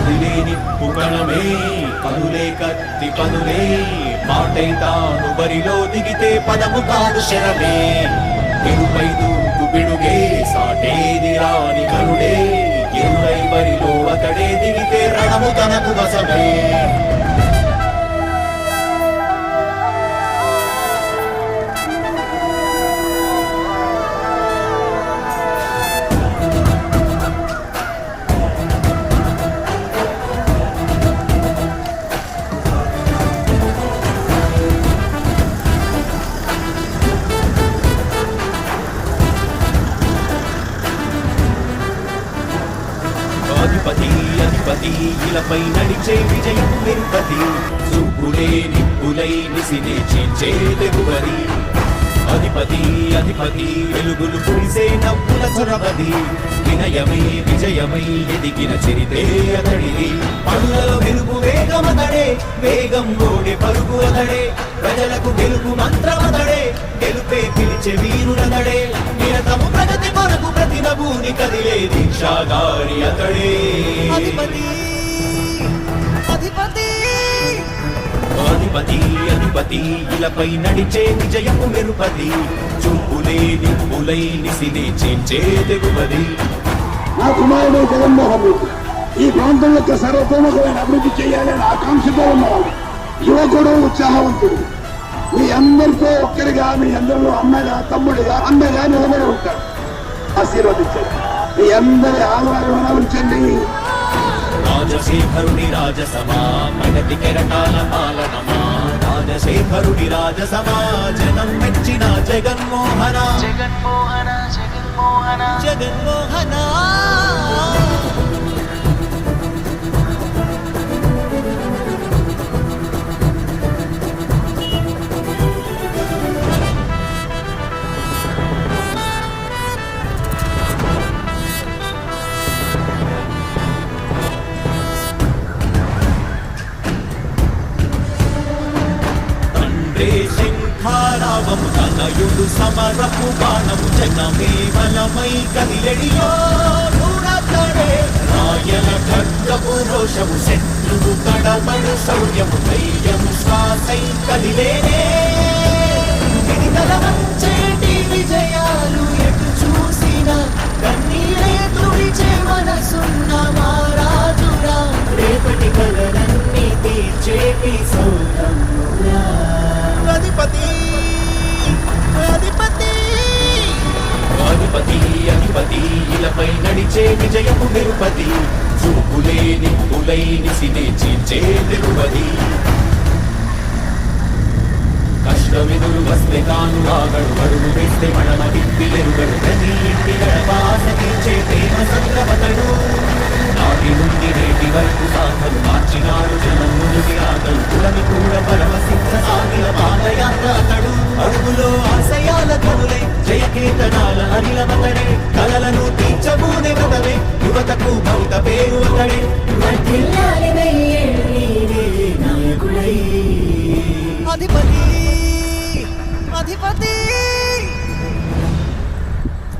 కదిలే నిప్పు కణమే కనులే కత్తి పనులే మాటై తాను బరిలో దిగితే పదము కాదు శరమే ఎరుపై దూకు పిడుగే సాటేది రాని కరుడే ఎరుడై బరిలో అతడే దిగితే రణము తనకు వశమే అధిపతి అధిపతి ఇలపై నడిచే విజయం తిరుపతి చూపులే నిప్పులై నిసినే చేంచే తెగువరి అధిపతి అధిపతి వెలుగులు కురిసే నవ్వుల చొరవది వినయమై విజయమై ఎదిగిన చరితే అతడిది పనులలో వెలుగు వేగమతడే వేగం ఓడే పరుగు అతడే ప్రజలకు గెలుపు మంత్రమతడే గెలుపే పిలిచే వీరుడతడే నిరతము ప్రగతి కొరకు ప్రతినభూని కదిలే దీక్షాగారి అతడే అధిపతి అధిపతి అధిపతి అధిపతి ఇలపై నడిచే విజయము మెరుపది చూపులే నిప్పులై నిసినే చేంచే తెగువది నా కుమారుడు జగన్మోహన్ రెడ్డి ఈ ప్రాంతంలో సర్వతోముఖమైన అభివృద్ధి చేయాలని ఆకాంక్షతో ఉన్నవాడు యువకుడు ఉత్సాహవంతుడు మీ అందరితో ఒక్కరిగా మీ అందరిలో అమ్మగా తమ్ముడిగా అన్నగా నిలబడి ఉంటాడు ఆశీర్వదించండి మీ అందరి ఆదరణ ఉంచండి రాజశేఖరుడి రాజసమా ప్రగతి కెరటాల పాలనమా రాజశేఖరుడి రాజసమా జనం మెచ్చిన జగన్మోహన జగన్మోహన జగన్మోహన జగన్మోహన శంఖారావము తనయుడు సమరపు బాణము జనమే బలమై కదిలెడియో నూడతడే రాయల ఖడ్గపు రోషము శత్రువు కడబడు శౌర్యము ధైర్యము శ్వాసై కదిలేనే విడితల వంచేటి విజయాలు ఎటు చూసిన కన్నీరే తుడిచే మనసున్న మహారాజురా రేపటి కలలన్నీ తీర్చేటి సౌరమురా అధిపతి అధిపతి అధిపతి అధిపతి ఇలపై నడిచే విజయము నిరుపతి చూపులే నిప్పులై నిసినే చీల్చే తిరుపతి కష్టమెదురు వస్తే తాను ఆగడు అడుగు వేస్తే మడమ తిప్పిలెరుగడు ప్రతి ఇంటి గడపాస తీర్చే ప్రేమ సంద్రవతడు నాటి నుండి నేటి వరకు సాధలు మార్చినాడు జనం ముందుకి ఆగలు కులని కూడా పరవశించ సాగిన పాదయాత్ర అతడు అడుగులో ఆశయాల కనులై జయకేతనాల అనిలమతడే కలలను తీర్చబూనే వ్రతమే యువతకు భౌత పేరు అతడే అధిపతి అధిపతి